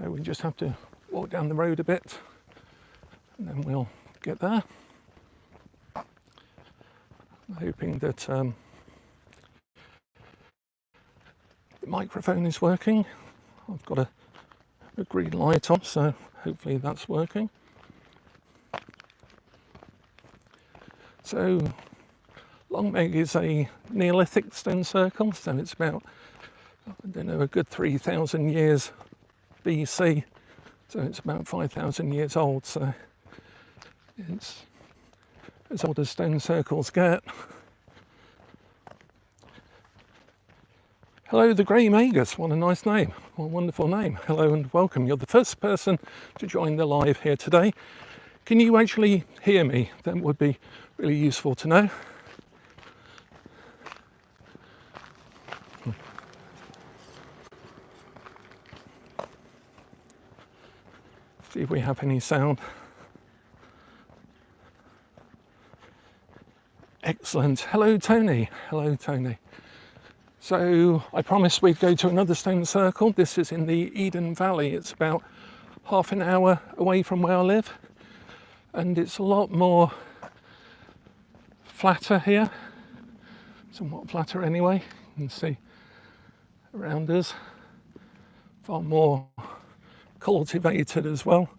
So we just have to walk down the road a bit and then we'll get there. I'm hoping that the microphone is working. I've got a green light on, so hopefully that's working. So Longmeg is a Neolithic stone circle, so it's about, I don't know, a good 3,000 years BC, so it's about 5,000 years old, so it's as old as stone circles get. Hello, the Grey Magus, what a nice name, what a wonderful name. Hello and welcome. You're the first person to join the live here today. Can you actually hear me? That would be really useful to know. See if we have any sound. Excellent. Hello, Tony. Hello, Tony. So I promised we'd go to another stone circle. This is in the Eden Valley. It's about half an hour away from where I live. And it's a lot more flatter here. Somewhat flatter anyway. You can see around us. Far more cultivated as well.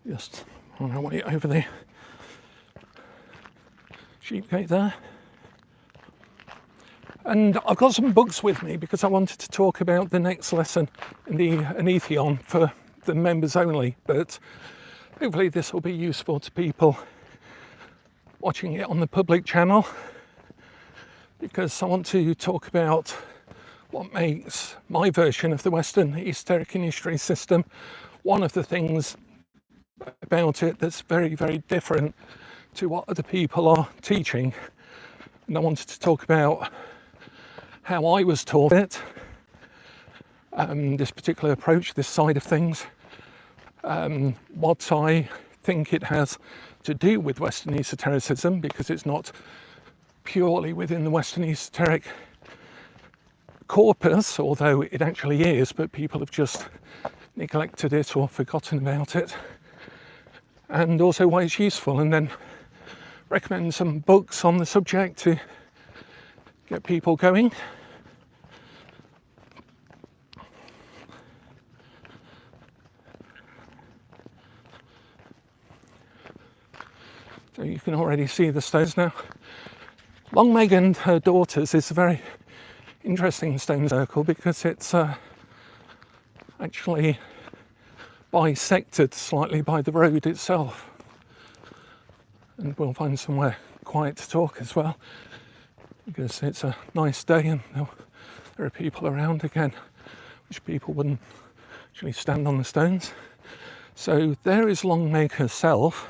Just on our way over the sheep gate there. And I've got some books with me because I wanted to talk about the next lesson in the Anetheon for the members only, but hopefully this will be useful to people watching it on the public channel, because I want to talk about what makes my version of the Western Esoteric system one of the things about it that's very, very different to what other people are teaching. And I wanted to talk about how I was taught it, this particular approach, this side of things, what I think it has to do with Western Esotericism, because it's not purely within the Western Esoteric corpus, although it actually is, but people have just neglected it or forgotten about it, and also why it's useful, and then recommend some books on the subject to get people going. So you can already see the stones now. Longmeg and her daughters is a very interesting stone circle because it's actually bisected slightly by the road itself. And we'll find somewhere quiet to talk as well, because it's a nice day and there are people around again, which people wouldn't actually stand on the stones. So there is Longmeg herself,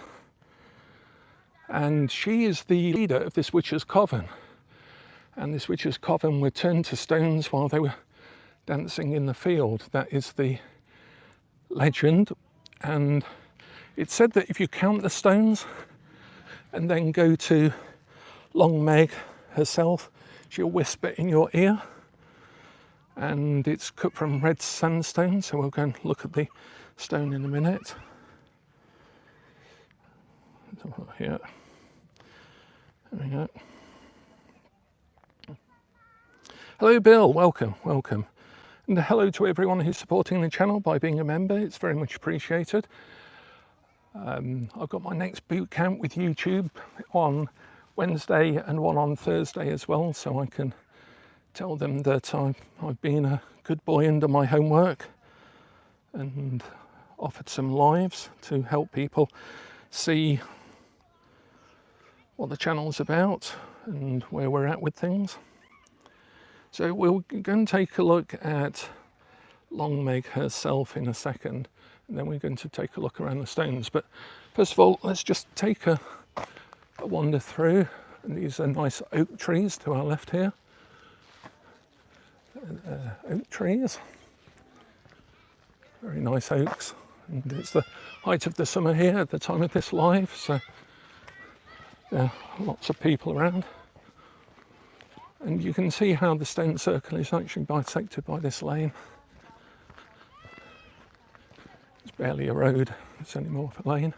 and she is the leader of this witches' coven. And this witches' coven were turned to stones while they were dancing in the field. That is the legend. And it's said that if you count the stones and then go to Longmeg herself, she'll whisper in your ear. And it's cut from red sandstone, so we'll go and look at the stone in a minute. Here. There we go. Hello Bill, welcome, welcome. And hello to everyone who's supporting the channel by being a member, it's very much appreciated. I've got my next boot camp with YouTube on Wednesday and one on Thursday as well, so I can tell them that I've been a good boy and done my homework and offered some lives to help people see what the channel's about and where we're at with things. So we'll go and take a look at Longmeg herself in a second, and then we're going to take a look around the stones. But first of all, let's just take a wander through. And these are nice oak trees to our left here. Oak trees, very nice oaks, and it's the height of the summer here at the time of this live, so there are lots of people around. And you can see how the stone circle is actually bisected by this lane. It's barely a road, it's only more of a lane.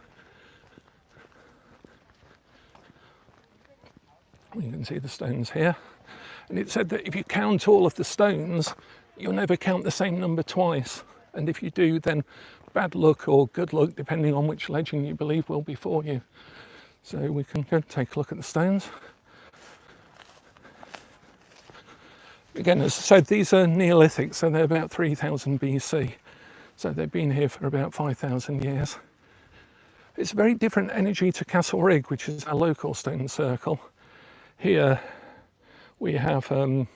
You can see the stones here. And it said that if you count all of the stones, you'll never count the same number twice. And if you do, then bad luck or good luck, depending on which legend you believe, will be for you. So we can go take a look at the stones. Again, as I said, these are Neolithic, so they're about 3000 BC. So they've been here for about 5,000 years. It's a very different energy to Castle Rigg, which is our local stone circle. Here we have a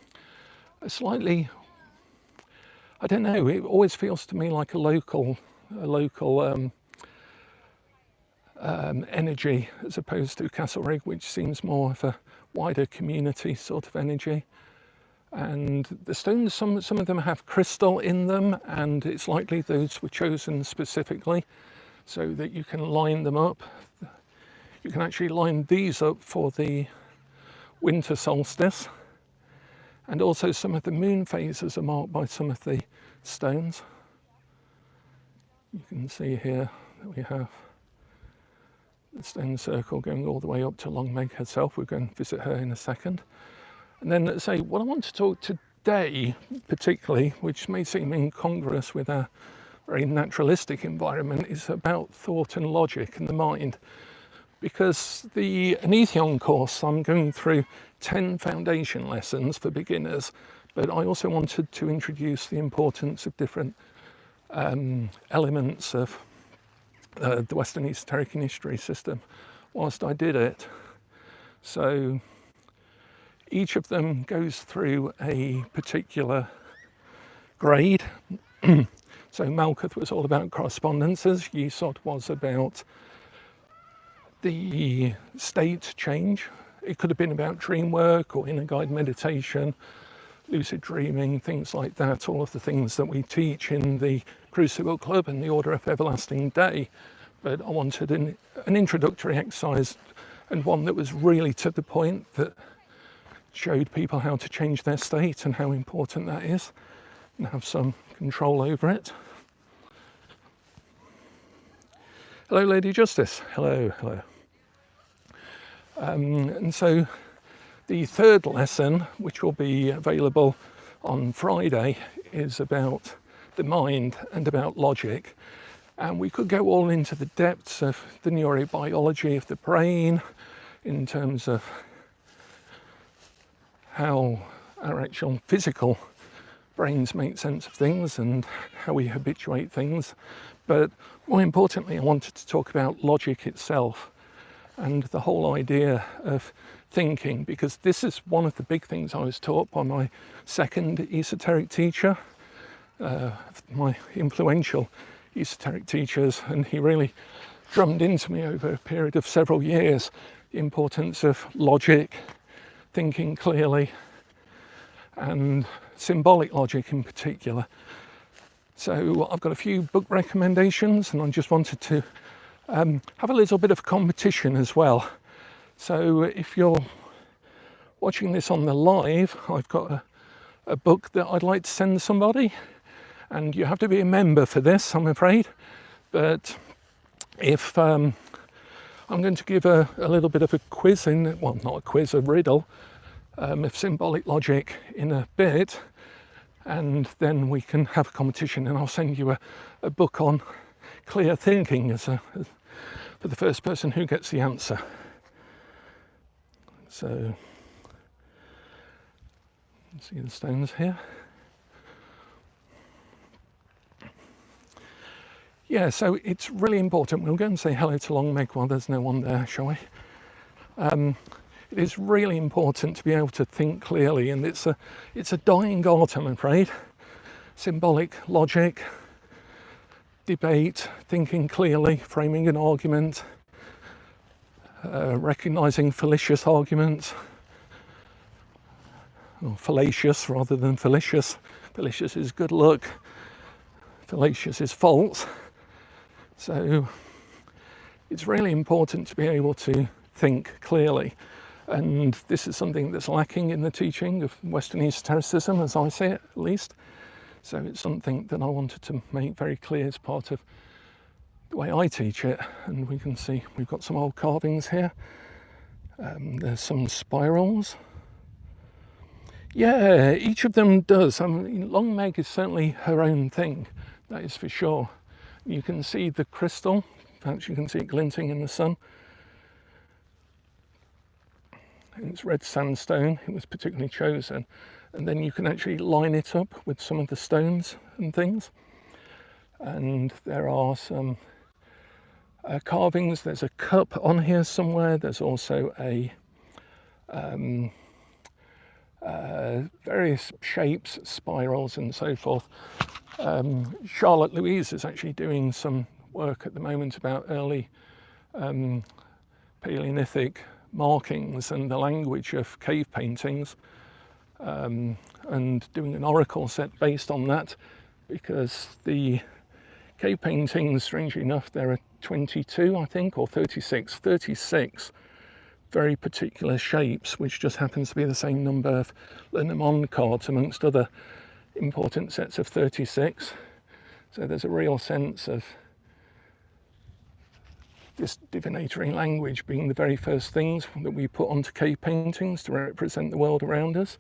slightly, I don't know, it always feels to me like a local energy, as opposed to Castle Rigg, which seems more of a wider community sort of energy. And the stones, some of them have crystal in them, and it's likely those were chosen specifically so that you can line them up. You can actually line these up for the winter solstice, and also some of the moon phases are marked by some of the stones. You can see here that we have the stone circle going all the way up to Long Meg herself. We're going to visit her in a second. And then, let's say, what I want to talk today particularly, which may seem incongruous with our very naturalistic environment, is about thought and logic and the mind. Because the Anetheon course, I'm going through 10 foundation lessons for beginners, but I also wanted to introduce the importance of different elements of the Western Esoteric History system whilst I did it. So each of them goes through a particular grade. So Malkuth was all about correspondences, Yesod was about the state change. It could have been about dream work or inner guide meditation, lucid dreaming, things like that, all of the things that we teach in the Crucible Club and the Order of Everlasting Day. But I wanted an introductory exercise, and one that was really to the point, that showed people how to change their state and how important that is, and have some control over it. Hello, Lady Justice. Hello, hello. And so the third lesson, which will be available on Friday, is about the mind and about logic. And we could go all into the depths of the neurobiology of the brain in terms of how our actual physical brains make sense of things and how we habituate things. But more importantly, I wanted to talk about logic itself and the whole idea of thinking, because this is one of the big things I was taught by my second esoteric teacher, my influential esoteric teachers, and he really drummed into me over a period of several years the importance of logic, thinking clearly, and symbolic logic in particular. So I've got a few book recommendations, and I just wanted to have a little bit of competition as well. So if you're watching this on the live, I've got a book that I'd like to send somebody, and you have to be a member for this, I'm afraid. But if I'm going to give a little bit of a quiz well, not a quiz, a riddle of symbolic logic in a bit, and then we can have a competition, and I'll send you a book on clear thinking for the first person who gets the answer. So, see the stones here. Yeah, so it's really important. We'll go and say hello to Long Meg while there's no one there, shall we? It is really important to be able to think clearly, and it's a dying art, I'm afraid. Symbolic logic, debate, thinking clearly, framing an argument, recognising fallacious arguments, or fallacious rather than fallacious. Fallacious is good luck, fallacious is false. So it's really important to be able to think clearly. And this is something that's lacking in the teaching of Western Esotericism, as I see it, at least. So it's something that I wanted to make very clear as part of the way I teach it. And we can see we've got some old carvings here. There's some spirals. Yeah, each of them does. I mean, Long Meg is certainly her own thing, that is for sure. You can see the crystal, perhaps you can see it glinting in the sun. And it's red sandstone, it was particularly chosen. And then you can actually line it up with some of the stones and things. And there are some carvings. There's a cup on here somewhere. There's also a various shapes, spirals and so forth. Charlotte Louise is actually doing some work at the moment about early Paleolithic markings and the language of cave paintings, and doing an oracle set based on that, because the cave paintings, strangely enough, there are 22, I think, or 36 very particular shapes, which just happens to be the same number of Lenormand cards amongst other important sets of 36. So there's a real sense of this divinatory language being the very first things that we put onto cave paintings to represent the world around us,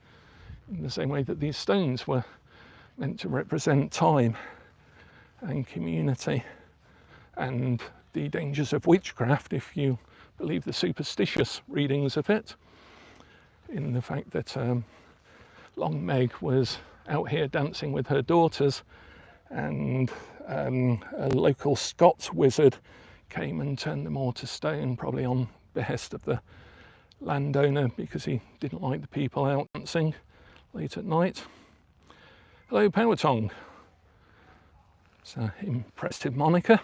in the same way that these stones were meant to represent time and community and the dangers of witchcraft, if you believe the superstitious readings of it, in the fact that Long Meg was out here dancing with her daughters, and a local Scots wizard came and turned them all to stone, probably on behest of the landowner, because he didn't like the people out dancing late at night. Hello, Power Tongue. It's an impressive moniker.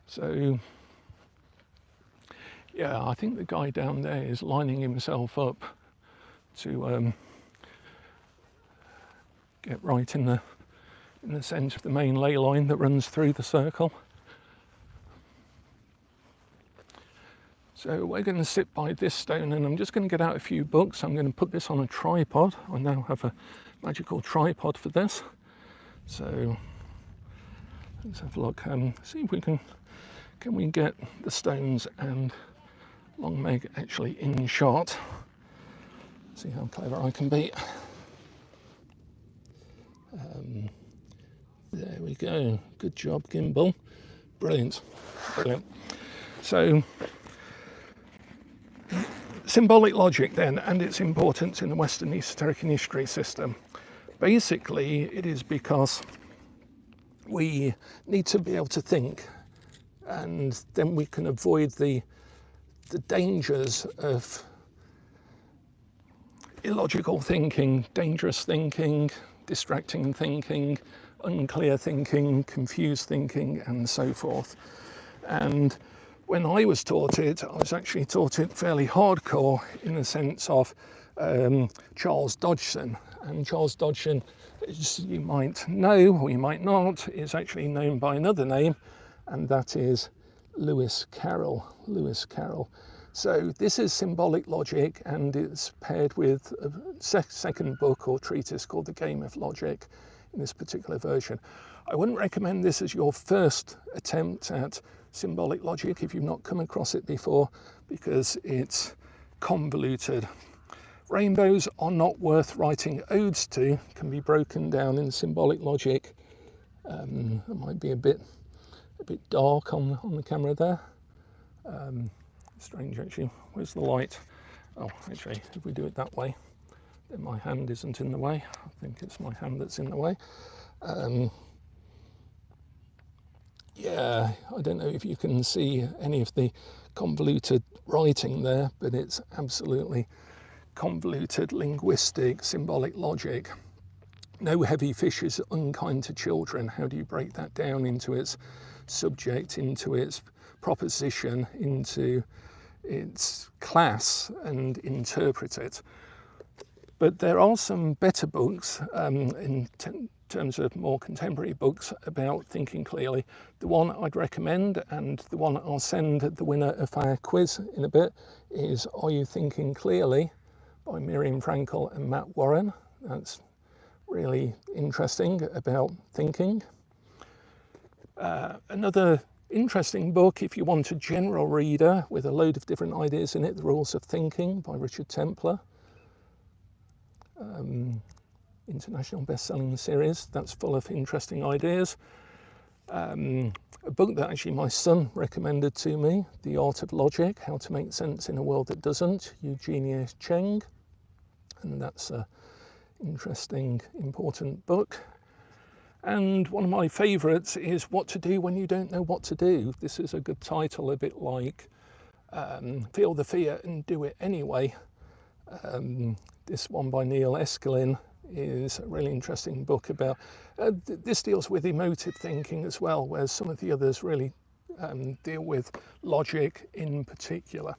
So, yeah, I think the guy down there is lining himself up to get right in the centre of the main ley line that runs through the circle. So we're going to sit by this stone, and I'm just going to get out a few books. I'm going to put this on a tripod. I now have a magical tripod for this. So let's have a look and see if we can we get the stones and Long Meg actually in shot. See how clever I can be. There we go. Good job, gimbal. Brilliant. Brilliant. So, symbolic logic then, and its importance in the Western esoteric and history system. Basically, it is because we need to be able to think, and then we can avoid the dangers of illogical thinking, dangerous thinking, distracting thinking, unclear thinking, confused thinking, and so forth. And when I was taught it, I was actually taught it fairly hardcore, in the sense of Charles Dodgson. And Charles Dodgson, as you might know or you might not, is actually known by another name, and that is Lewis Carroll. Lewis Carroll. So this is symbolic logic, and it's paired with a second book or treatise called The Game of Logic in this particular version. I wouldn't recommend this as your first attempt at symbolic logic if you've not come across it before, because it's convoluted. Rainbows are not worth writing odes to, can be broken down in symbolic logic. It might be a bit dark on the camera there. Strange actually, where's the light? Oh, actually, if we do it that way, then my hand isn't in the way. I think it's my hand that's in the way. Yeah, I don't know if you can see any of the convoluted writing there, but it's absolutely convoluted linguistic symbolic logic. No heavy fish is unkind to children. How do you break that down into its subject, into its proposition, into its class, and interpret it? But there are some better books in terms of more contemporary books about thinking clearly, the one I'd recommend, and the one I'll send the winner of our quiz in a bit, is Are You Thinking Clearly by Miriam Frankel and Matt Warren. That's really interesting about thinking. Another interesting book, if you want a general reader with a load of different ideas in it, The Rules of Thinking by Richard Templer. International best-selling series that's full of interesting ideas. A book that actually my son recommended to me, The Art of Logic, How to Make Sense in a World That Doesn't, Eugenia Cheng, and that's an interesting, important book. And one of my favourites is What to Do When You Don't Know What to Do. This is a good title, a bit like Feel the Fear and Do It Anyway. This one by Neil Eskelin is a really interesting book about, this deals with emotive thinking as well, whereas some of the others really deal with logic in particular.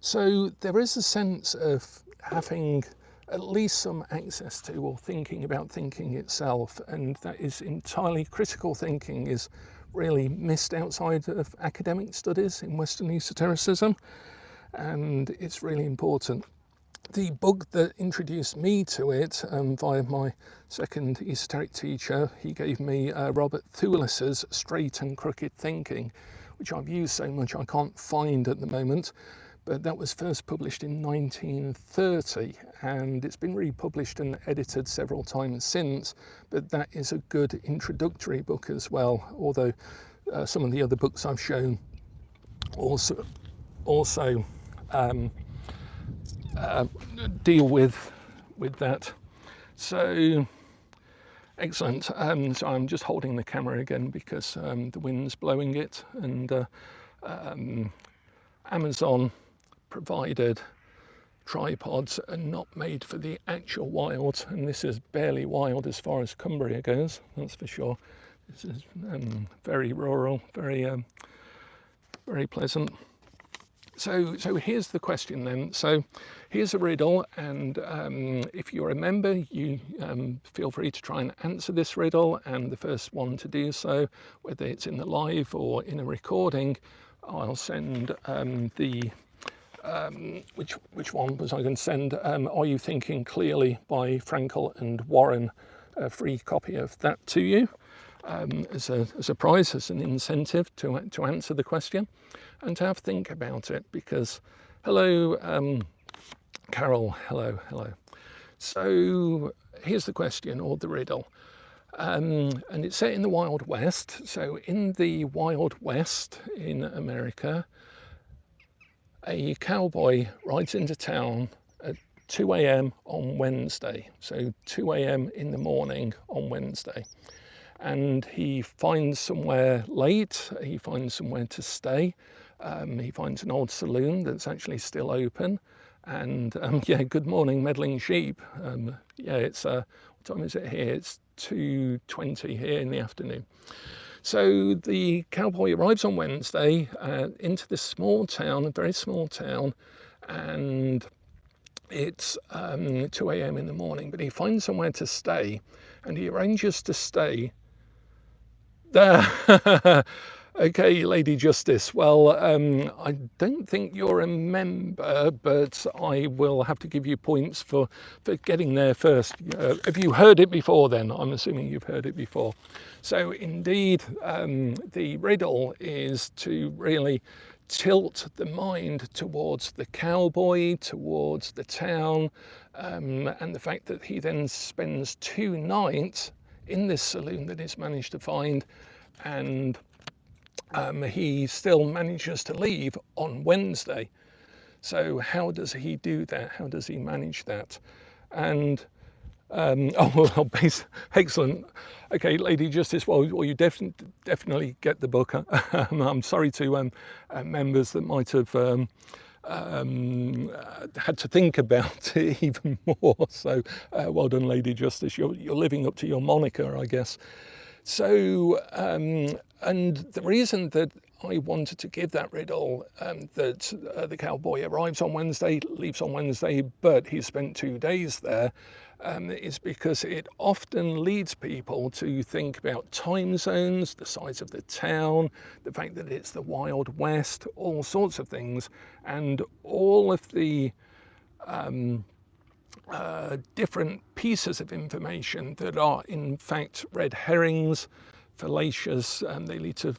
So there is a sense of having at least some access to, or thinking about thinking itself, and that is entirely critical thinking is really missed outside of academic studies in Western Esotericism, and it's really important. The book that introduced me to it via my second esoteric teacher, he gave me Robert Thulis's Straight and Crooked Thinking, which I've used so much I can't find at the moment, but that was first published in 1930, and it's been republished and edited several times since, but that is a good introductory book as well, although some of the other books I've shown also deal with that. So excellent. So I'm just holding the camera again because the wind's blowing it, and Amazon provided tripods are not made for the actual wild, and this is barely wild as far as Cumbria goes, that's for sure. This is very rural, very pleasant. So here's the question then. So here's a riddle, and if you're a member, you feel free to try and answer this riddle, and the first one to do so, whether it's in the live or in a recording, I'll send which one was I going to send? Are You Thinking Clearly by Frankel and Warren, a free copy of that to you as a prize, as an incentive to answer the question and to have a think about it. Because, hello, Carol, hello. So here's the question, or the riddle. And it's set in the Wild West. So in the Wild West in America, a cowboy rides into town at 2 a.m. on Wednesday. So 2 a.m. in the morning on Wednesday. And he finds somewhere late, he finds somewhere to stay. He finds an old saloon that's actually still open. And yeah, good morning, meddling sheep. Yeah, it's, what time is it here? It's 2:20 here in the afternoon. So the cowboy arrives on Wednesday into this small town, a very small town, and it's 2 a.m. in the morning, but he finds somewhere to stay, and he arranges to stay there. Okay, Lady Justice. Well, I don't think you're a member, but I will have to give you points for getting there first. Have you heard it before then? I'm assuming you've heard it before. So indeed, the riddle is to really tilt the mind towards the cowboy, towards the town, and the fact that he then spends 2 nights in this saloon that he's managed to find, and he still manages to leave on Wednesday. So how does he do that? How does he manage that? And excellent. Okay, Lady Justice. Well, you definitely get the book. I'm sorry to members that might have had to think about it even more. So well done, Lady Justice. You're living up to your moniker, I guess. So, and the reason that I wanted to give that riddle that the cowboy arrives on Wednesday, leaves on Wednesday, but he spent 2 days there, is because it often leads people to think about time zones, the size of the town, the fact that it's the Wild West, all sorts of things, and all of the different pieces of information that are in fact red herrings, fallacious, they lead to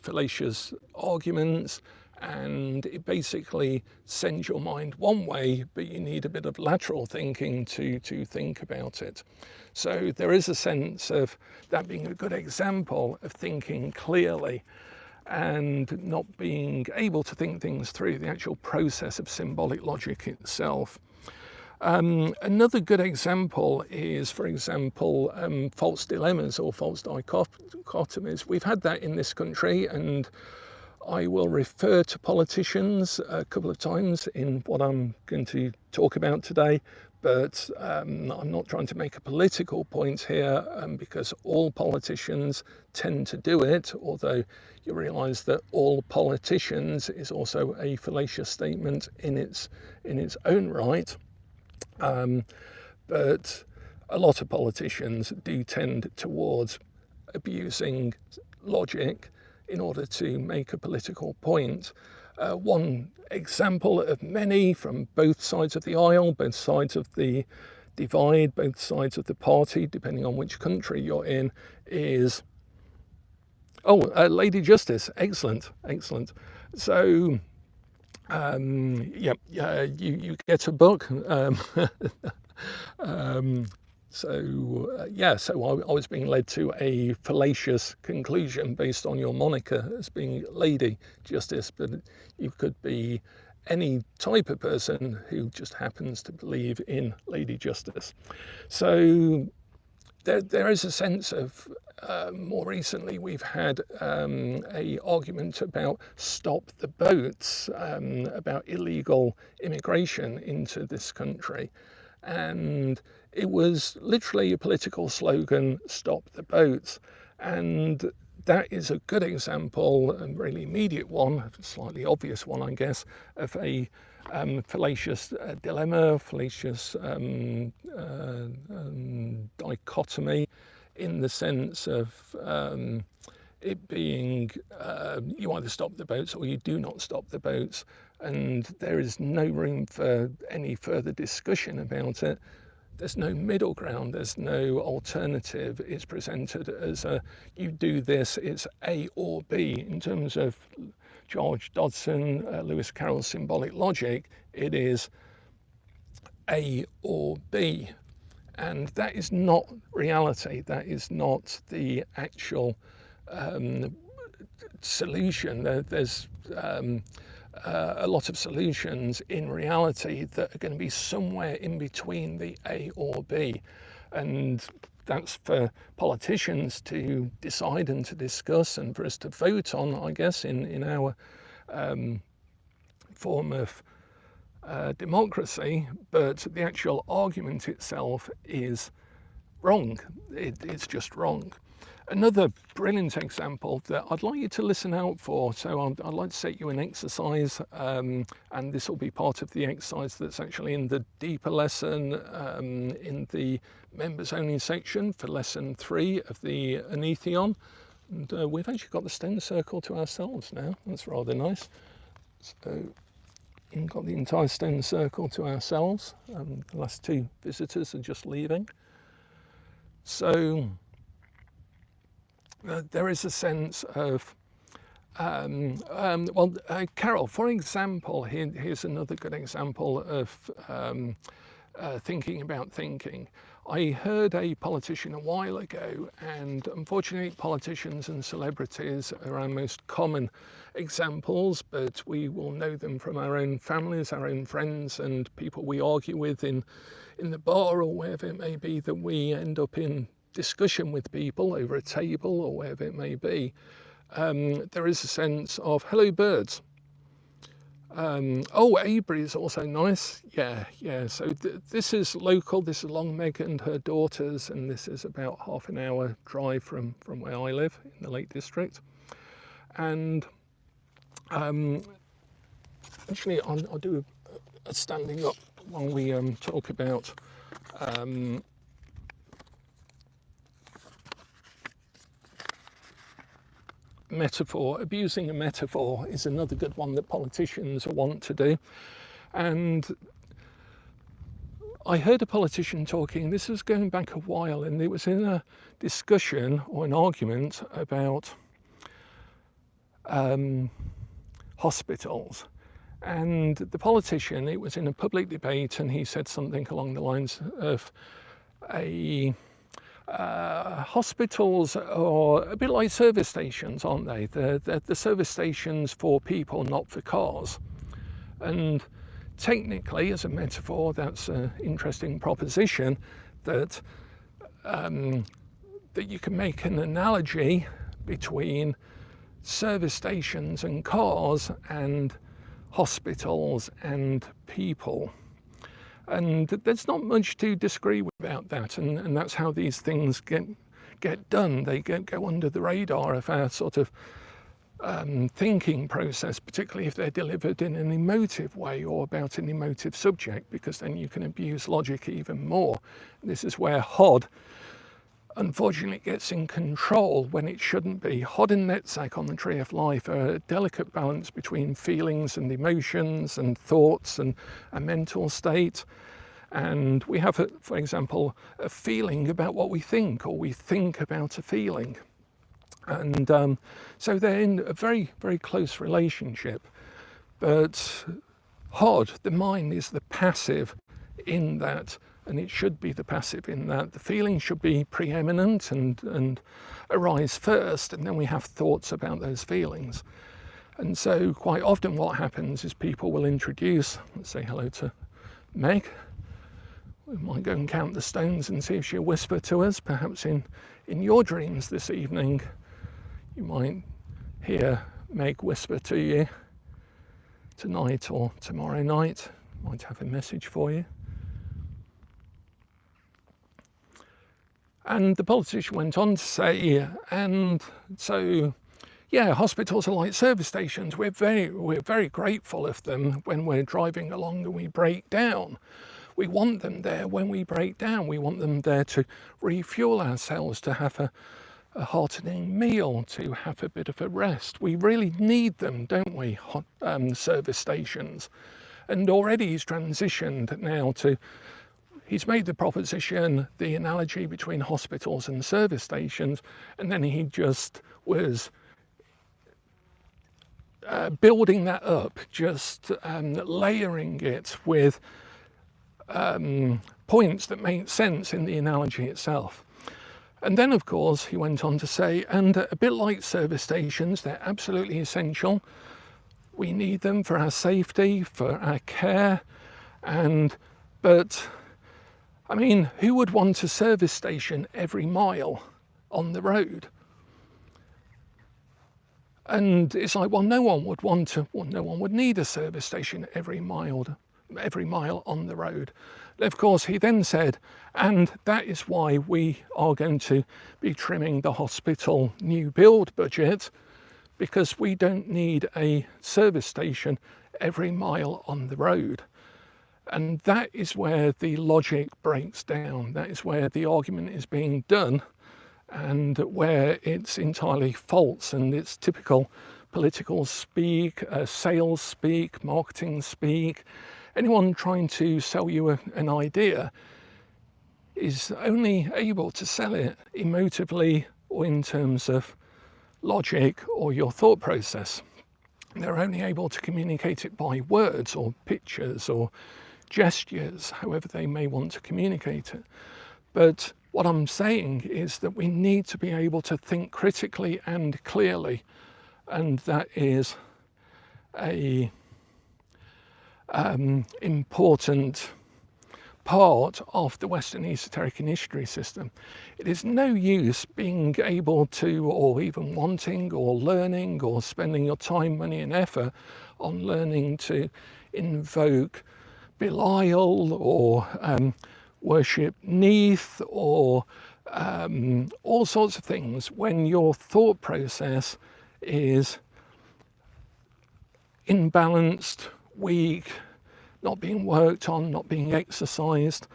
fallacious arguments, and it basically sends your mind one way, but you need a bit of lateral thinking to think about it. So there is a sense of that being a good example of thinking clearly and not being able to think things through, the actual process of symbolic logic itself. Another good example is, for example, false dilemmas or false dichotomies. We've had that in this country, and I will refer to politicians a couple of times in what I'm going to talk about today, but I'm not trying to make a political point here, because all politicians tend to do it, although you realise that all politicians is also a fallacious statement in its own right. But a lot of politicians do tend towards abusing logic in order to make a political point. One example of many from both sides of the aisle, both sides of the divide, both sides of the party, depending on which country you're in, is Lady Justice. Excellent. So you get a book. So I was being led to a fallacious conclusion based on your moniker as being Lady Justice, but you could be any type of person who just happens to believe in Lady Justice. So there is a sense of, more recently we've had a argument about stop the boats, about illegal immigration into this country. And it was literally a political slogan, stop the boats. And that is a good example, a really immediate one, a slightly obvious one, I guess, of a fallacious dilemma, fallacious dichotomy, in the sense of it being you either stop the boats or you do not stop the boats, and there is no room for any further discussion about it. There's no middle ground, there's no alternative. It's presented as you do this, it's A or B. In terms of George Dodson, Lewis Carroll's symbolic logic, it is A or B. And that is not reality. That is not the actual solution. There's a lot of solutions in reality that are going to be somewhere in between the A or B. And that's for politicians to decide and to discuss, and for us to vote on, I guess, in our form of democracy. But the actual argument itself is wrong. It's just wrong. Another brilliant example that I'd like you to listen out for, so I'd like to set you an exercise, and this will be part of the exercise that's actually in the deeper lesson, in the members only section for lesson 3 of the Anetheon. And we've actually got the stone circle to ourselves now. That's rather nice. So we've got the entire stone circle to ourselves. The last 2 visitors are just leaving. So there is a sense of, Carol, for example, here's another good example of thinking about thinking. I heard a politician a while ago, and unfortunately politicians and celebrities are our most common examples, but we will know them from our own families, our own friends, and people we argue with in the bar or wherever it may be, that we end up in discussion with people over a table or wherever it may be. There is a sense of, hello birds. Avery is also nice. Yeah. So this is local. This is Long Meg and her daughters, and this is about half an hour drive from where I live in the Lake District. And actually, I'll do a standing up while we talk about metaphor. Abusing a metaphor is another good one that politicians want to do. And I heard a politician talking, this was going back a while, and it was in a discussion or an argument about hospitals. And the politician, it was in a public debate, and he said something along the lines of hospitals are a bit like service stations, aren't they? They're the service stations for people, not for cars. And technically, as a metaphor, that's an interesting proposition, that that you can make an analogy between service stations and cars and hospitals and people. And there's not much to disagree with about that, and that's how these things get done. They go under the radar of our sort of thinking process, particularly if they're delivered in an emotive way or about an emotive subject, because then you can abuse logic even more. This is where Hod, unfortunately, gets in control when it shouldn't be. Hod and Netzach on the Tree of Life are a delicate balance between feelings and emotions and thoughts and a mental state. And we have, for example, a feeling about what we think, or we think about a feeling. And so they're in a very, very close relationship. But Hod, the mind, is the passive in that, and it should be the passive in that. The feeling should be preeminent and arise first, and then we have thoughts about those feelings. And so quite often what happens is people will introduce, let's say hello to Meg. We might go and count the stones and see if she'll whisper to us. Perhaps in your dreams this evening, you might hear Meg whisper to you tonight or tomorrow night. Might have a message for you. And the politician went on to say, and so, yeah, hospitals are like service stations. We're very grateful of them when we're driving along and we break down. We want them there when we break down. We want them there to refuel ourselves, to have a heartening meal, to have a bit of a rest. We really need them, don't we, service stations? And already he's transitioned now to, he's made the proposition, the analogy between hospitals and service stations, and then he just was building that up, just layering it with points that make sense in the analogy itself. And then, of course, he went on to say, and a bit like service stations, they're absolutely essential. We need them for our safety, for our care, but I mean, who would want a service station every mile on the road? And it's like, well, no one would need a service station every mile on the road. Of course, he then said, and that is why we are going to be trimming the hospital new build budget, because we don't need a service station every mile on the road. And that is where the logic breaks down. That is where the argument is being done, and where it's entirely false, and it's typical political speak, sales speak, marketing speak. Anyone trying to sell you an idea is only able to sell it emotively or in terms of logic or your thought process. They're only able to communicate it by words or pictures or gestures, however they may want to communicate it. But what I'm saying is that we need to be able to think critically and clearly, and that is a important part of the Western Esoteric Initiatory system. It is no use being able to, or even wanting, or learning, or spending your time, money and effort on learning to invoke Belial or worship Neith or all sorts of things when your thought process is imbalanced, weak, not being worked on, not being exercised,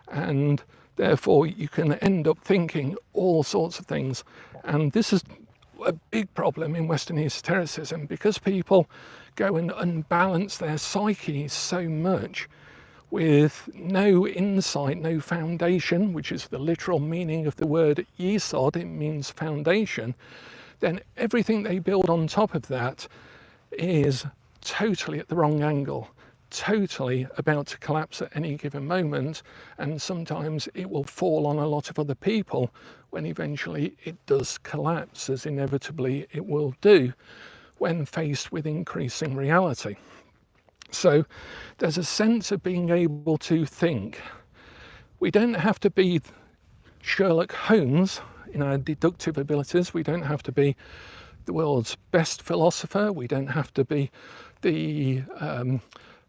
and therefore you can end up thinking all sorts of things. And this is a big problem in Western esotericism, because people go and unbalance their psyches so much with no insight, no foundation, which is the literal meaning of the word yesod, it means foundation. Then everything they build on top of that is totally at the wrong angle, totally about to collapse at any given moment, and sometimes it will fall on a lot of other people when eventually it does collapse, as inevitably it will do when faced with increasing reality. So there's a sense of being able to think. We don't have to be Sherlock Holmes in our deductive abilities. We don't have to be the world's best philosopher. We don't have to be the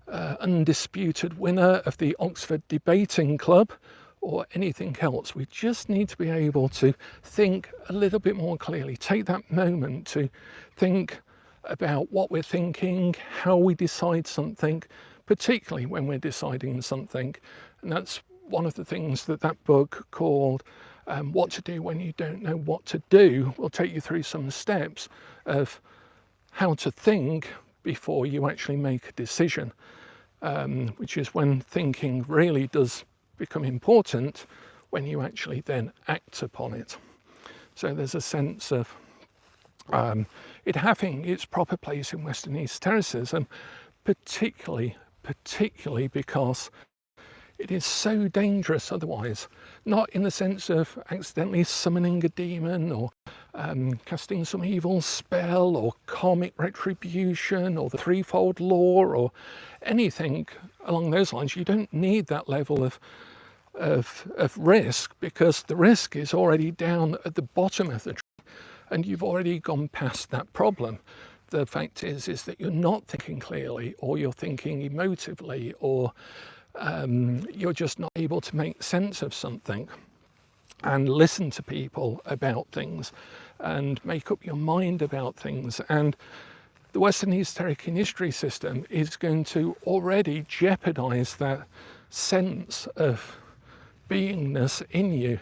undisputed winner of the Oxford Debating Club or anything else. We just need to be able to think a little bit more clearly, take that moment to think about what we're thinking, how we decide something, particularly when we're deciding something. And that's one of the things that book called What to Do When You Don't Know What to Do will take you through some steps of how to think before you actually make a decision, which is when thinking really does become important, when you actually then act upon it. So there's a sense of it having its proper place in Western esotericism, particularly because it is so dangerous otherwise. Not in the sense of accidentally summoning a demon or casting some evil spell or karmic retribution or the threefold law or anything along those lines. You don't need that level of risk, because the risk is already down at the bottom of the tree and you've already gone past that problem. The fact is that you're not thinking clearly, or you're thinking emotively, or you're just not able to make sense of something and listen to people about things and make up your mind about things. And the Western Esoteric history system is going to already jeopardize that sense of beingness in you.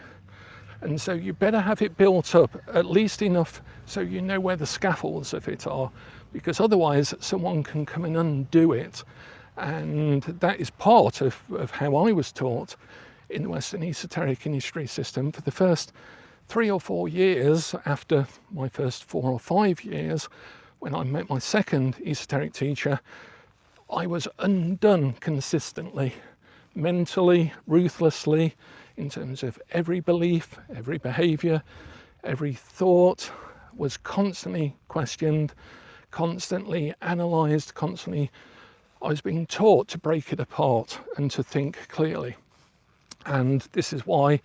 And so you better have it built up at least enough so you know where the scaffolds of it are, because otherwise someone can come and undo it. And that is part of how I was taught in the Western Esoteric history system for the first 3 or 4 years. After my first 4 or 5 years, when I met my second esoteric teacher, I was undone consistently, mentally, ruthlessly, in terms of every belief, every behavior, every thought was constantly questioned, constantly analyzed, constantly. I was being taught to break it apart and to think clearly. And this is why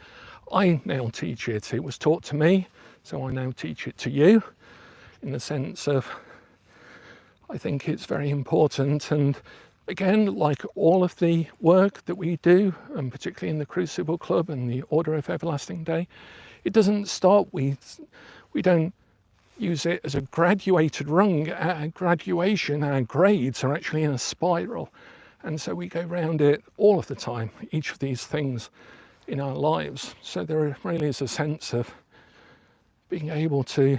I now teach it. It was taught to me, so I now teach it to you, in the sense of, I think it's very important. And again, like all of the work that we do, and particularly in the Crucible Club and the Order of Everlasting Day, it doesn't stop. We don't use it as a graduated rung. At graduation, our grades are actually in a spiral. And so we go round it all of the time, each of these things in our lives. So there really is a sense of being able to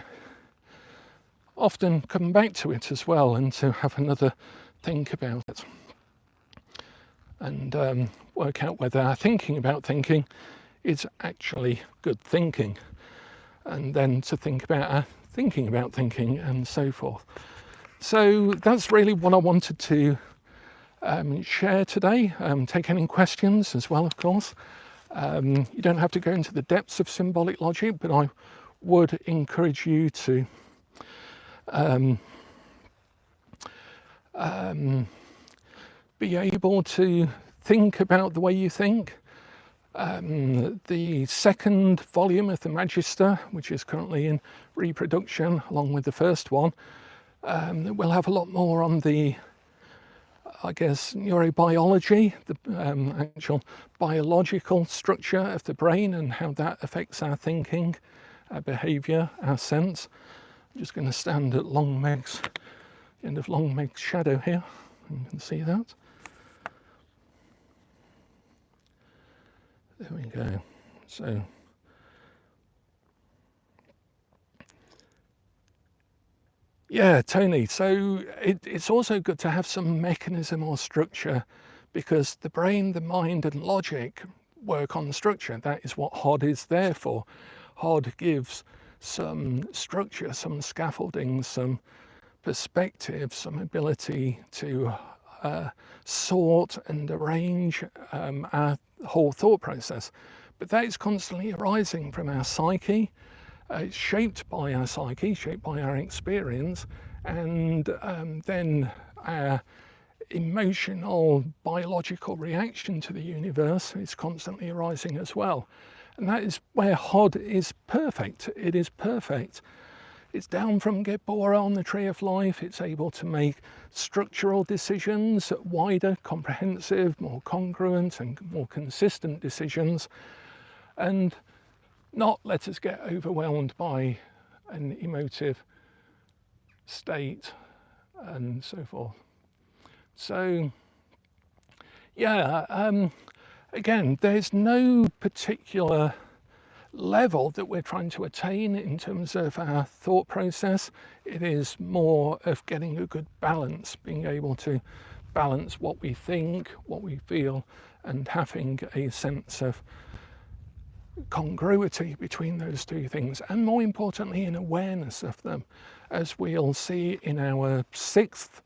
often come back to it as well, and to have another think about it, and work out whether our thinking about thinking is actually good thinking, and then to think about our thinking about thinking, and so forth. So that's really what I wanted to share today. Take any questions as well, of course. You don't have to go into the depths of symbolic logic, but I would encourage you to be able to think about the way you think. The second volume of the Magister, which is currently in reproduction along with the first one, will have a lot more on the, I guess, neurobiology, the actual biological structure of the brain and how that affects our thinking, our behaviour, our sense. I'm just going to stand at long legs end of Long Meg's shadow here. You can see that. There we go. So yeah, Tony, so it's also good to have some mechanism or structure, because the brain, the mind and logic work on structure. That is what HOD is there for. HOD gives some structure, some scaffolding, some perspective, some ability to sort and arrange our whole thought process. But that is constantly arising from our psyche. It's shaped by our psyche, shaped by our experience, and then our emotional, biological reaction to the universe is constantly arising as well. And that is where HOD is perfect. It is perfect. It's down from Gebora on the Tree of Life. It's able to make structural decisions, wider, comprehensive, more congruent and more consistent decisions, and not let us get overwhelmed by an emotive state and so forth. So yeah, again, there's no particular level that we're trying to attain in terms of our thought process. It is more of getting a good balance, being able to balance what we think, what we feel, and having a sense of congruity between those two things, and more importantly, an awareness of them. As we'll see in our 6th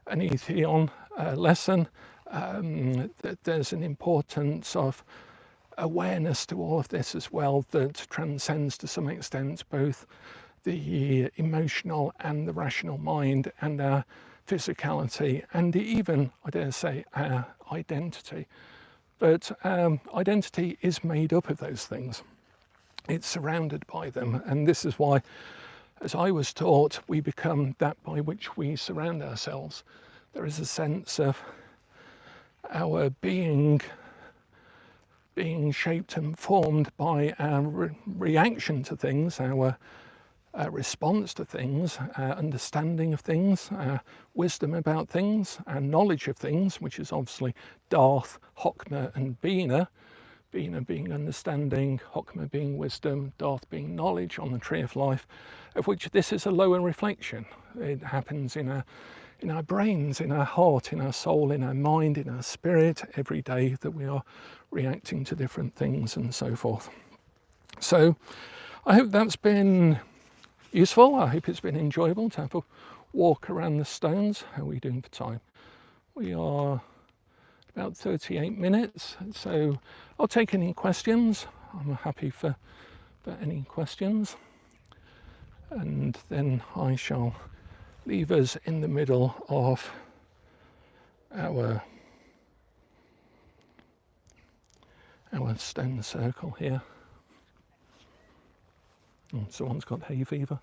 Anetheon lesson, that there's an importance of awareness to all of this as well, that transcends to some extent both the emotional and the rational mind and our physicality, and even, I dare say, our identity. But identity is made up of those things. It's surrounded by them, and this is why, as I was taught, we become that by which we surround ourselves. There is a sense of our being shaped and formed by our reaction to things, our response to things, our understanding of things, our wisdom about things, our knowledge of things, which is obviously Darth, Hokmah and Bina. Bina being understanding, Hokmah being wisdom, Darth being knowledge on the Tree of Life, of which this is a lower reflection. It happens in our brains, in our heart, in our soul, in our mind, in our spirit, every day that we are reacting to different things and so forth. So I hope that's been useful. I hope it's been enjoyable to have a walk around the stones. How are we doing for time? We are about 38 minutes, so I'll take any questions. I'm happy for any questions, and then I shall leave us in the middle of our stone circle here. Oh, someone's got hay fever.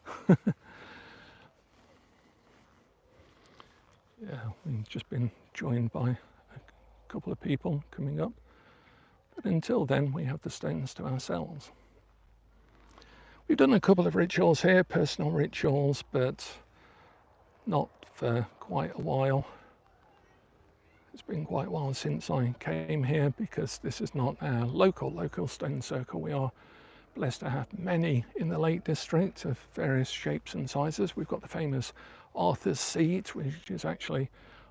Yeah, we've just been joined by a couple of people coming up, but until then we have the stones to ourselves. We've done a couple of rituals here, personal rituals, but not for quite a while. It's been quite a while since I came here, because this is not our local stone circle. We are blessed to have many in the Lake District of various shapes and sizes. We've got the famous Arthur's Seat, which is actually,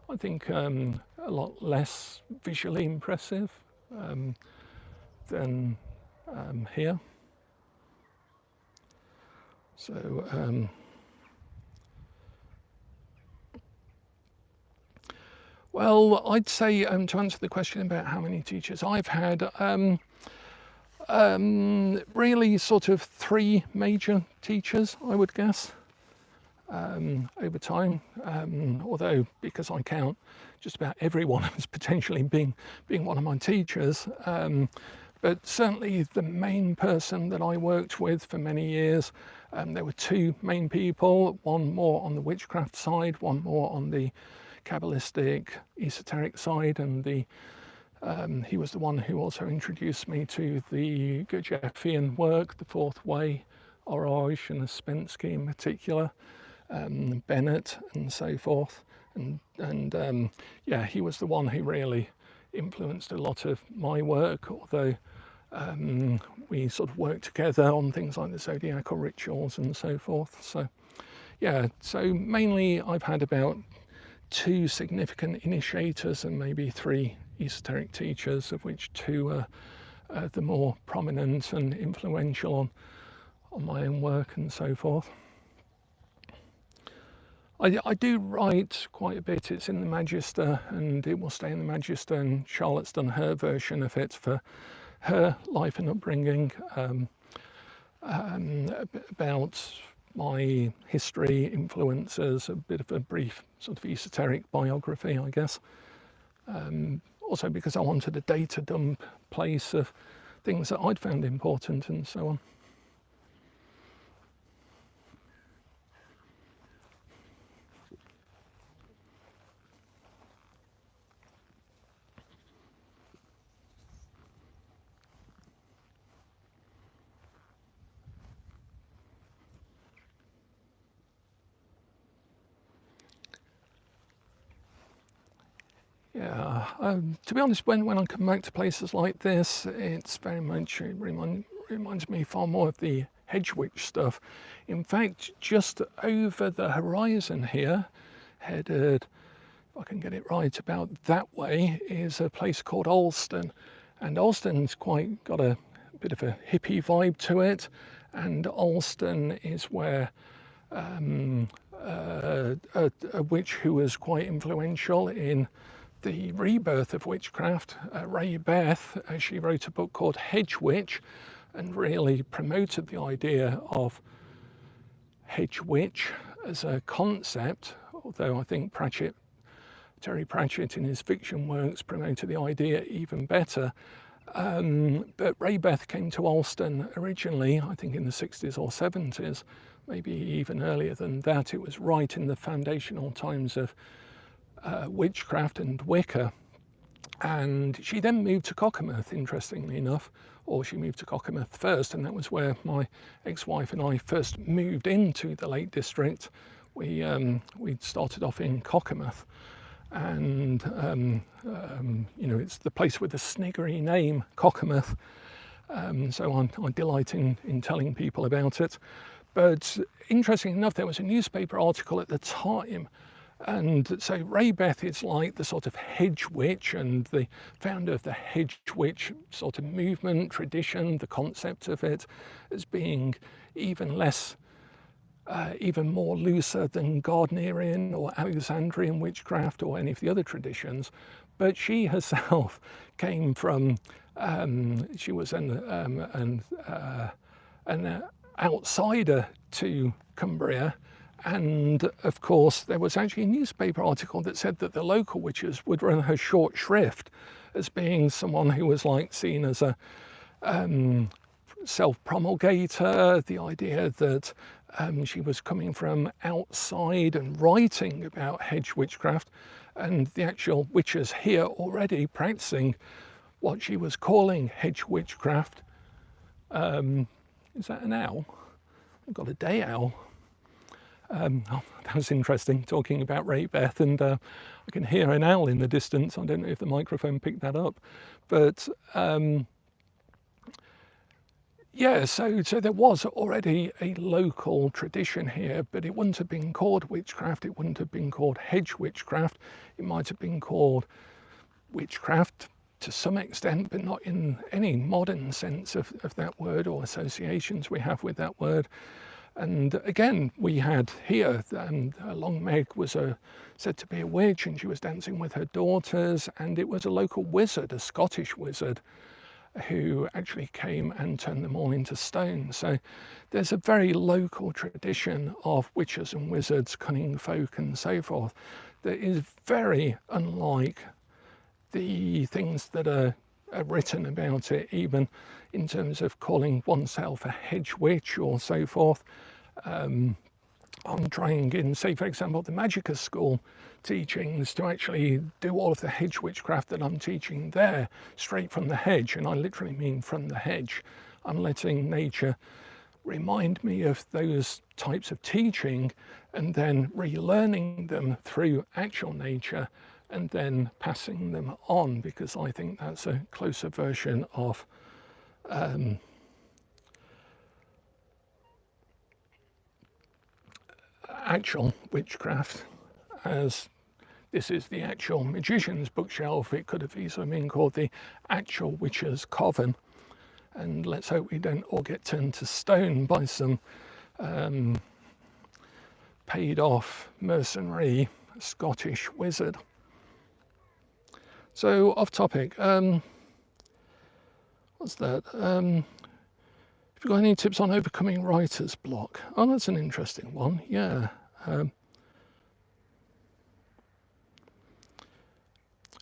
I think, a lot less visually impressive than here. So well, I'd say, to answer the question about how many teachers I've had, really sort of 3 major teachers, I would guess, over time, although because I count just about everyone as potentially being one of my teachers, but certainly the main person that I worked with for many years, there were 2 main people, one more on the witchcraft side, one more on the Kabbalistic, esoteric side, and he was the one who also introduced me to the Gurdjieffian work, the Fourth Way, Orage and Ouspensky in particular. Bennett and so forth. And yeah, he was the one who really influenced a lot of my work, although we sort of worked together on things like the zodiacal rituals and so forth. So yeah, so mainly I've had about 2 significant initiators and maybe 3 esoteric teachers, of which 2 are the more prominent and influential on my own work and so forth. I do write quite a bit. It's in the Magister and it will stay in the Magister, and Charlotte's done her version of it for her life and upbringing, about my history, influences, a bit of a brief sort of esoteric biography, I guess. Also because I wanted a data dump place of things that I'd found important and so on. Yeah, to be honest, when I come back to places like this, it's very much, it reminds me far more of the hedge witch stuff. In fact, just over the horizon here, headed, if I can get it right, about that way, is a place called Alston. And Alston's quite got a bit of a hippie vibe to it. And Alston is where a witch who was quite influential in the rebirth of witchcraft, Ray Beth, she wrote a book called Hedge Witch and really promoted the idea of hedge witch as a concept, although I think Terry Pratchett in his fiction works promoted the idea even better. But Ray Beth came to Alston originally, I think in the 60s or 70s, maybe even earlier than that. It was right in the foundational times of witchcraft and Wicca, and she then moved to Cockermouth, interestingly enough, or she moved to Cockermouth first, and that was where my ex-wife and I first moved into the Lake District. We started off in Cockermouth, and you know, it's the place with the sniggery name, Cockermouth, so I delight in telling people about it. But interestingly enough, there was a newspaper article at the time. And so Ray Beth is like the sort of hedge witch and the founder of the hedge witch sort of movement, tradition, the concept of it as being even less, even more looser than Gardnerian or Alexandrian witchcraft or any of the other traditions. But she herself came from, she was an outsider to Cumbria. And of course, there was actually a newspaper article that said that the local witches would run her short shrift as being someone who was like seen as a self-promulgator, the idea that she was coming from outside and writing about hedge witchcraft, and the actual witches here already practicing what she was calling hedge witchcraft. Is that an owl? I've got a day owl. Oh, that was interesting, talking about Ray Beth, and I can hear an owl in the distance. I don't know if the microphone picked that up, but yeah, so there was already a local tradition here, but it wouldn't have been called witchcraft, it wouldn't have been called hedge witchcraft, it might have been called witchcraft to some extent, but not in any modern sense of that word or associations we have with that word. And again, we had here, Long Meg was said to be a witch, and she was dancing with her daughters, and it was a local wizard, a Scottish wizard, who actually came and turned them all into stone. So there's a very local tradition of witches and wizards, cunning folk and so forth, that is very unlike the things that are written about it, even in terms of calling oneself a hedge witch or so forth. I'm trying in, say for example, the magick school teachings to actually do all of the hedge witchcraft that I'm teaching there straight from the hedge, and I literally mean from the hedge. I'm letting nature remind me of those types of teaching and then relearning them through actual nature and then passing them on, because I think that's a closer version of actual witchcraft, as this is the actual magician's bookshelf. It could have easily been called the actual witch's coven, and let's hope we don't all get turned to stone by some paid off mercenary Scottish wizard. So off topic, what's that? Have you got any tips on overcoming writer's block? Oh, that's an interesting one, yeah.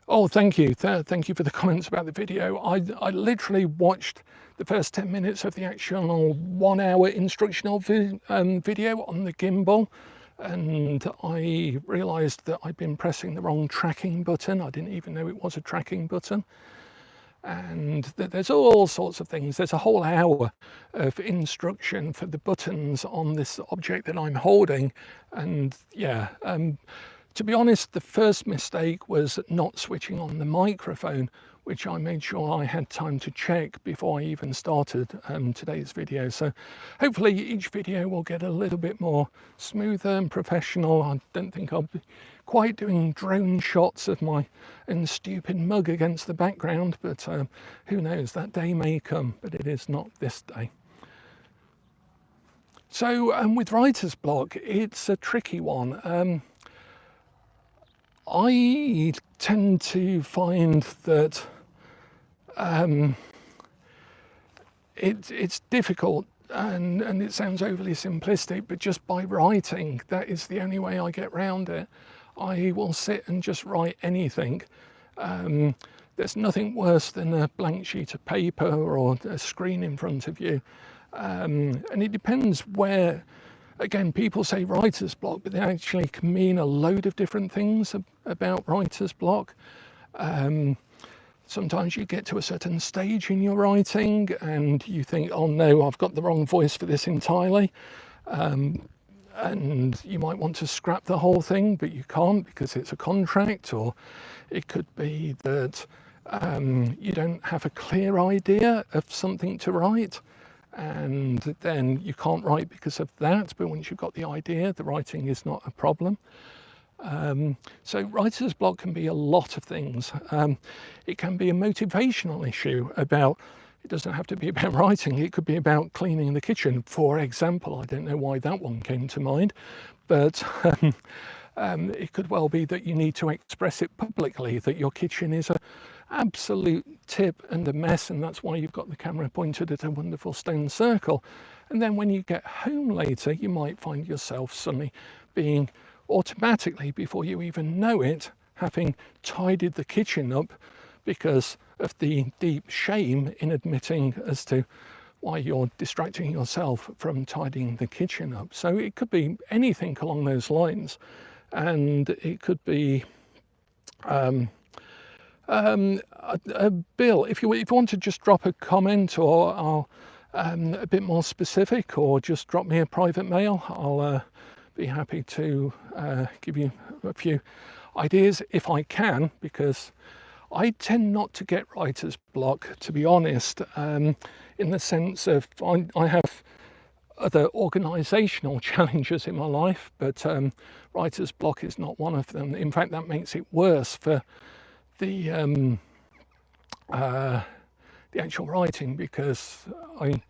Oh, thank you. Thank you for the comments about the video. I literally watched the first 10 minutes of the actual 1 hour instructional video on the gimbal, and I realised that I'd been pressing the wrong tracking button. I didn't even know it was a tracking button. And there's all sorts of things. There's a whole hour of instruction for the buttons on this object that I'm holding. And yeah, to be honest, the first mistake was not switching on the microphone, which I made sure I had time to check before I even started today's video. So hopefully each video will get a little bit more smoother and professional. I don't think I'll be quite doing drone shots of my own stupid mug against the background, but who knows, that day may come, but it is not this day. So with writer's block, it's a tricky one. I tend to find that it's difficult, and it sounds overly simplistic, but just by writing, that is the only way I get round it. I will sit and just write anything. There's nothing worse than a blank sheet of paper or a screen in front of you. And it depends where. Again, people say writer's block, but they actually can mean a load of different things about writer's block. Sometimes you get to a certain stage in your writing and you think, oh no, I've got the wrong voice for this entirely. And you might want to scrap the whole thing, but you can't because it's a contract. Or it could be that you don't have a clear idea of something to write, and then you can't write because of that. But once you've got the idea, the writing is not a problem. So writer's block can be a lot of things. It can be a motivational issue about, it doesn't have to be about writing, it could be about cleaning the kitchen, for example. I don't know why that one came to mind, but it could well be that you need to express it publicly, that your kitchen is an absolute tip and a mess, and that's why you've got the camera pointed at a wonderful stone circle. And then when you get home later, you might find yourself suddenly being automatically, before you even know it, having tidied the kitchen up because of the deep shame in admitting as to why you're distracting yourself from tidying the kitchen up. So it could be anything along those lines, and it could be a bill. If you want to just drop a comment, or I'll a bit more specific, or just drop me a private mail, I'll be happy to give you a few ideas if I can, because I tend not to get writer's block, to be honest, in the sense of I have other organisational challenges in my life, but writer's block is not one of them. In fact, that makes it worse for the actual writing, because I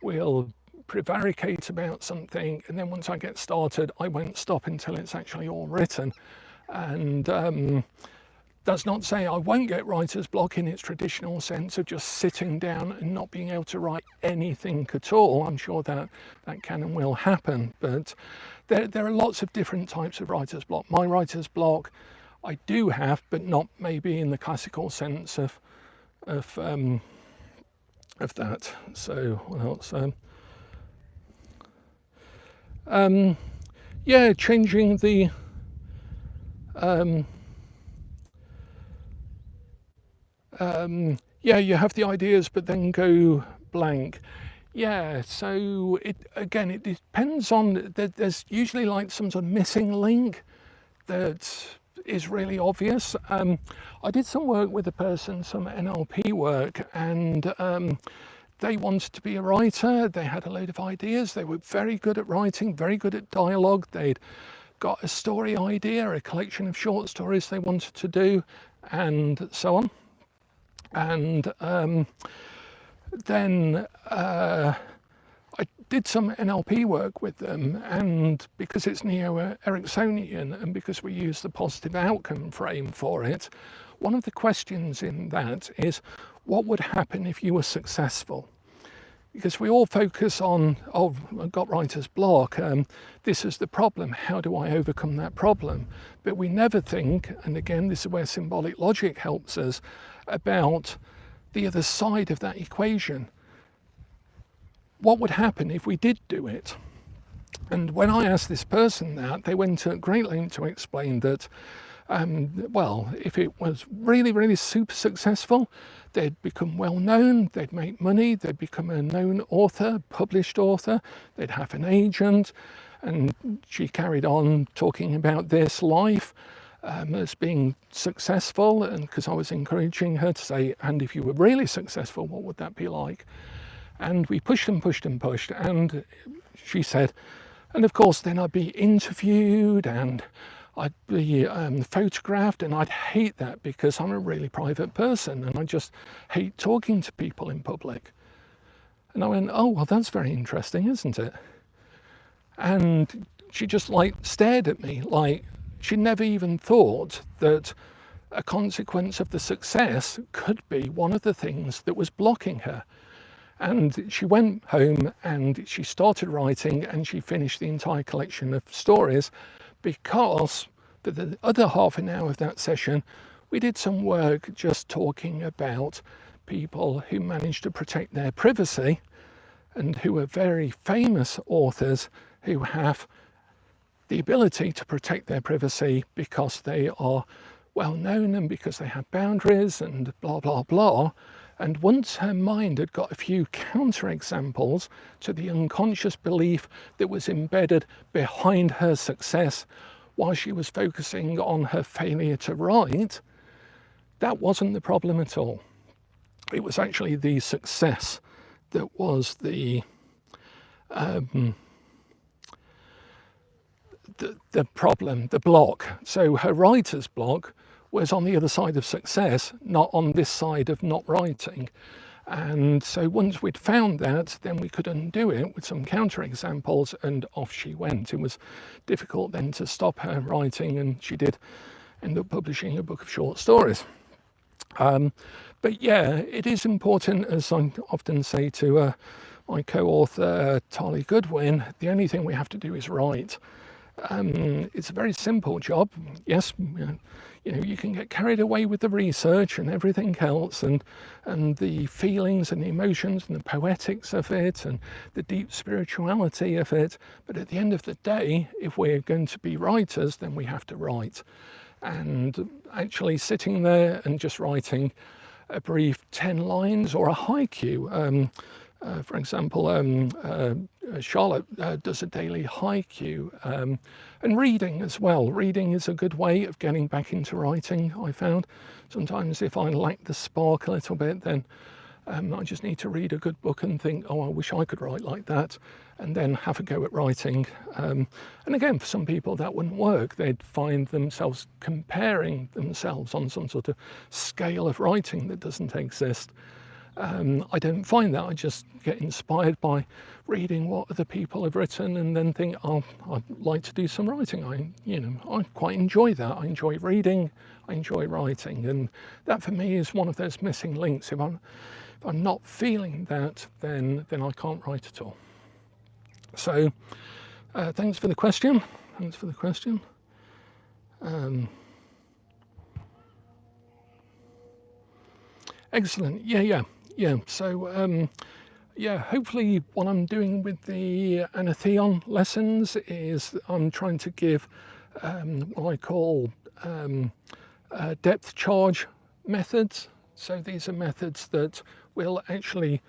will prevaricate about something, and then once I get started, I won't stop until it's actually all written. And that's not to say I won't get writer's block in its traditional sense of just sitting down and not being able to write anything at all. I'm sure that can and will happen, but there are lots of different types of writer's block. My writer's block I do have, but not maybe in the classical sense of that. So what else? Yeah, changing the yeah, you have the ideas but then go blank. Yeah, so it depends on, there's usually like some sort of missing link that is really obvious. I did some work with a person, some NLP work, and they wanted to be a writer. They had a load of ideas. They were very good at writing, very good at dialogue. They'd got a story idea, a collection of short stories they wanted to do, and so on. And then I did some NLP work with them, and because it's neo-Ericksonian and because we use the positive outcome frame for it, one of the questions in that is, what would happen if you were successful? Because we all focus on, oh, I've got writer's block, this is the problem, how do I overcome that problem? But we never think, and again, this is where symbolic logic helps us, about the other side of that equation. What would happen if we did do it? And when I asked this person that, they went to great length to explain that, well, if it was really, really super successful, they'd become well known, they'd make money, they'd become a known author, published author, they'd have an agent. And she carried on talking about this life as being successful, and because I was encouraging her to say, and if you were really successful, what would that be like? And we pushed and pushed and pushed, and she said, and of course then I'd be interviewed and I'd be photographed, and I'd hate that because I'm a really private person and I just hate talking to people in public. And I went, oh, well, that's very interesting, isn't it? And she just like stared at me like she never even thought that a consequence of the success could be one of the things that was blocking her. And she went home and she started writing, and she finished the entire collection of stories, because for the other half an hour of that session, we did some work just talking about people who managed to protect their privacy and who are very famous authors who have the ability to protect their privacy because they are well known and because they have boundaries and blah, blah, blah. And once her mind had got a few counterexamples to the unconscious belief that was embedded behind her success while she was focusing on her failure to write, that wasn't the problem at all. It was actually the success that was the problem, the block. So her writer's block was on the other side of success, not on this side of not writing. And so once we'd found that, then we could undo it with some counterexamples, and off she went. It was difficult then to stop her writing, and she did end up publishing a book of short stories. But yeah, it is important, as I often say to my co-author Tali Goodwin, the only thing we have to do is write. It's a very simple job. Yes, you can get carried away with the research and everything else, and the feelings and the emotions and the poetics of it and the deep spirituality of it. But at the end of the day, if we're going to be writers, then we have to write. And actually sitting there and just writing a brief 10 lines or a haiku. For example, Charlotte does a daily haiku, and reading as well. Reading is a good way of getting back into writing, I found. Sometimes if I lack the spark a little bit, then I just need to read a good book and think, oh, I wish I could write like that, and then have a go at writing. And again, for some people that wouldn't work. They'd find themselves comparing themselves on some sort of scale of writing that doesn't exist. I don't find that. I just get inspired by reading what other people have written and then think, oh, I'd like to do some writing. I quite enjoy that. I enjoy reading, I enjoy writing, and that for me is one of those missing links. If I'm not feeling that, then I can't write at all. So thanks for the question. Excellent. Yeah. So hopefully what I'm doing with the Anatheon lessons is I'm trying to give what I call depth charge methods. So these are methods that will actually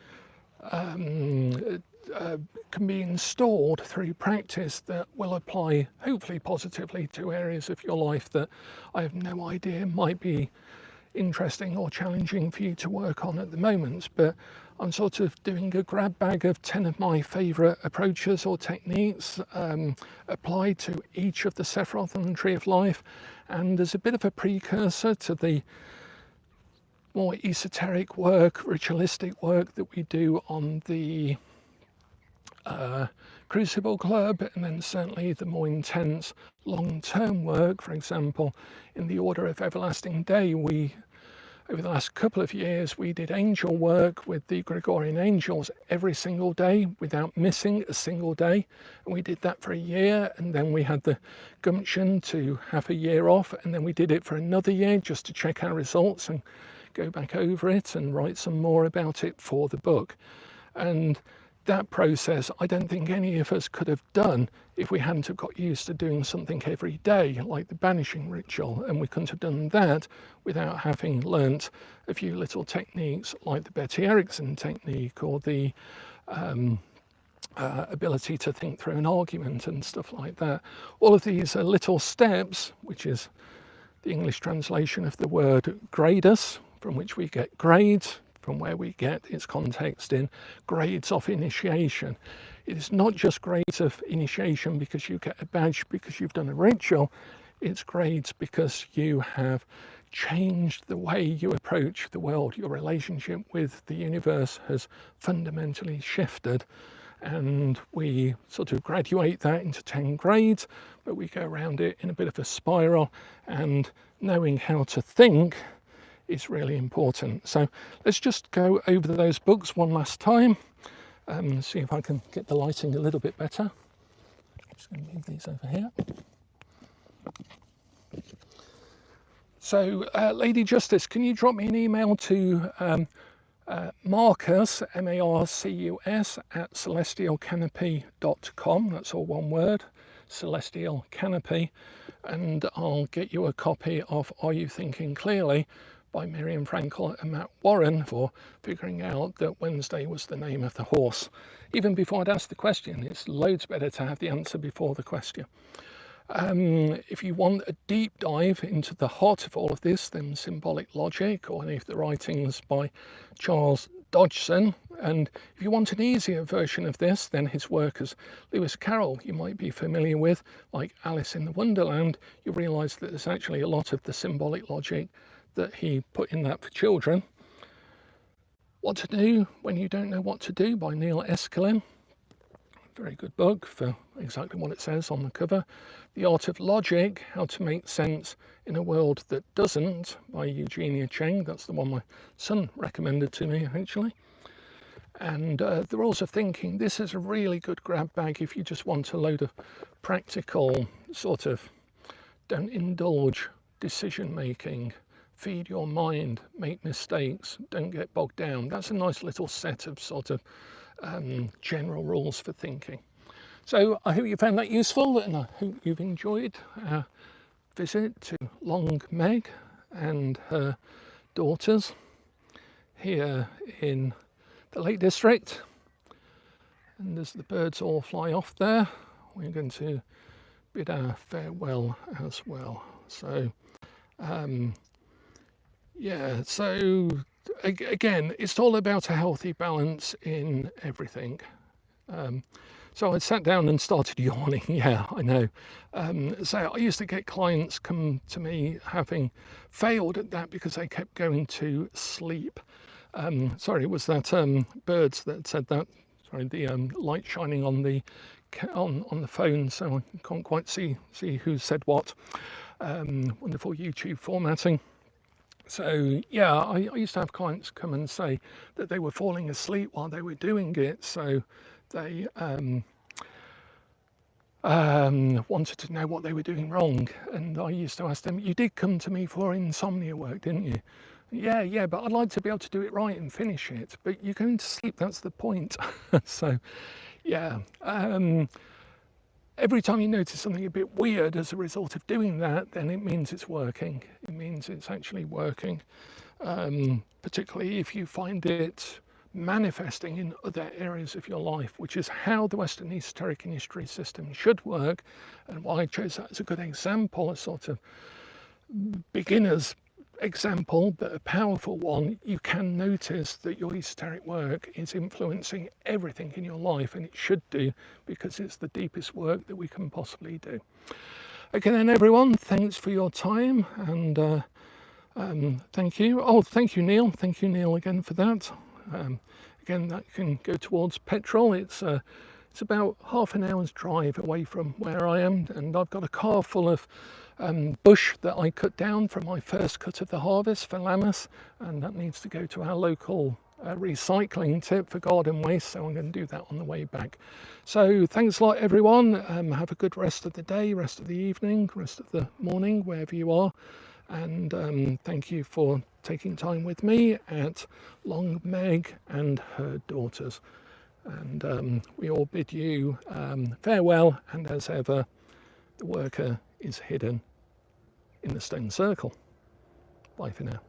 can be installed through practice that will apply hopefully positively to areas of your life that I have no idea might be interesting or challenging for you to work on at the moment. But I'm sort of doing a grab bag of 10 of my favourite approaches or techniques applied to each of the Sephiroth on the Tree of Life, and as a bit of a precursor to the more esoteric work, ritualistic work that we do on the Crucible Club, and then certainly the more intense long-term work. For example, in the Order of Everlasting Day, over the last couple of years, we did angel work with the Gregorian angels every single day without missing a single day. And we did that for a year, and then we had the gumption to have a year off, and then we did it for another year just to check our results and go back over it and write some more about it for the book. And that process, I don't think any of us could have done if we hadn't have got used to doing something every day, like the banishing ritual. And we couldn't have done that without having learnt a few little techniques like the Betty Erickson technique, or the ability to think through an argument and stuff like that. All of these are little steps, which is the English translation of the word gradus, from which we get grades, from where we get its context in grades of initiation. It is not just grades of initiation because you get a badge because you've done a ritual. It's grades because you have changed the way you approach the world. Your relationship with the universe has fundamentally shifted, and we sort of graduate that into 10 grades, but we go around it in a bit of a spiral, and knowing how to think is really important. So let's just go over those books one last time, see if I can get the lighting a little bit better. I'm just going to move these over here. So Lady Justice, can you drop me an email to Marcus, Marcus, at celestialcanopy.com. That's all one word, Celestial Canopy, and I'll get you a copy of Are You Thinking Clearly by Miriam Frankel and Matt Warren, for figuring out that Wednesday was the name of the horse. Even before I'd asked the question, it's loads better to have the answer before the question. If you want a deep dive into the heart of all of this, then Symbolic Logic, or any of the writings by Charles Dodgson. And if you want an easier version of this, then his work as Lewis Carroll you might be familiar with, like Alice in the Wonderland. You realise that there's actually a lot of the symbolic logic that he put in that for children. What to Do When You Don't Know What to Do by Neil Eskelin. Very good book for exactly what it says on the cover. The Art of Logic, How to Make Sense in a World That Doesn't by Eugenia Cheng. That's the one my son recommended to me, actually. And The Rules of Thinking. This is a really good grab bag if you just want a load of practical sort of don't indulge decision making, feed your mind, make mistakes, don't get bogged down. That's a nice little set of sort of general rules for thinking. So I hope you found that useful, and I hope you've enjoyed our visit to Long Meg and her daughters here in the Lake District. And as the birds all fly off there, we're going to bid our farewell as well. So yeah, so again, it's all about a healthy balance in everything. So I sat down and started yawning. Yeah, I know. So I used to get clients come to me having failed at that because they kept going to sleep. Sorry, it was that birds that said that. Sorry, the light shining on the phone, so I can't quite see who said what. Wonderful YouTube formatting. So yeah, I used to have clients come and say that they were falling asleep while they were doing it, so they wanted to know what they were doing wrong. And I used to ask them, you did come to me for insomnia work, didn't you? Yeah, but I'd like to be able to do it right and finish it. But you're going to sleep, that's the point. So yeah, every time you notice something a bit weird as a result of doing that, then it means it's working. It means it's actually working, particularly if you find it manifesting in other areas of your life, which is how the Western esoteric industry system should work, and why I chose that as a good example, a sort of beginner's example, but a powerful one. You can notice that your esoteric work is influencing everything in your life, and it should do, because it's the deepest work that we can possibly do. Okay then everyone, thanks for your time, and thank you. Oh, thank you Neil again for that. Again, that can go towards petrol. It's about half an hour's drive away from where I am, and I've got a car full of bush that I cut down from my first cut of the harvest for Lammas, and that needs to go to our local recycling tip for garden waste, so I'm going to do that on the way back. So thanks a lot everyone. Have a good rest of the day, rest of the evening, rest of the morning, wherever you are, and thank you for taking time with me at Long Meg and her daughters, and we all bid you farewell, and as ever, the worker is hidden in the stone circle. Bye for now.